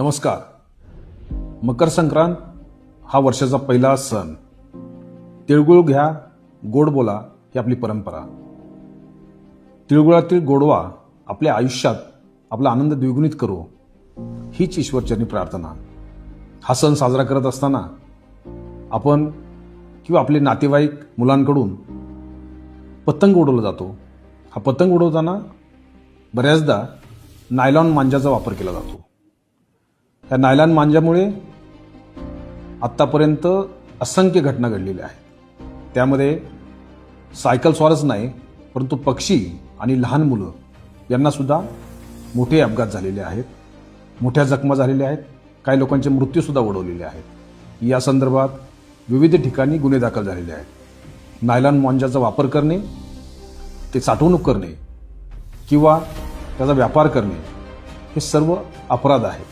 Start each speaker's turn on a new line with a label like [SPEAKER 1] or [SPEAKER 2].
[SPEAKER 1] नमस्कार. मकर संक्रांत हा वर्षाचा पहिला सण. तिळगुळ घ्या, गोड बोला ही आपली परंपरा. तिळगुळातील गोडवा आपल्या आयुष्यात आपला आनंद द्विगुणित करो हीच ईश्वरचरणी प्रार्थना. हा सण साजरा करत असताना आपण किंवा आपले नातेवाईक मुलांकडून पतंग उडवला जातो. हा पतंग उडवताना बऱ्याचदा नायलॉन मांजाचा वापर केला जातो. या नायलॉन मांजामुळे आत्तापर्यंत असंख्य घटना घडलेल्या आहेत. त्यामध्ये सायकल स्वारच नाही, परंतु पक्षी आणि लहान मुलं यांना सुद्धा मोठे अपघात झालेले आहेत, मोठ्या जखमा झालेल्या आहेत, काही लोकांचे मृत्यूसुद्धा ओढवलेले आहेत. या संदर्भात विविध ठिकाणी गुन्हे दाखल झालेले आहेत. नायलॉन मांजाचा वापर करणे, ते साठवणूक करणे किंवा त्याचा व्यापार करणे हे सर्व अपराध आहे.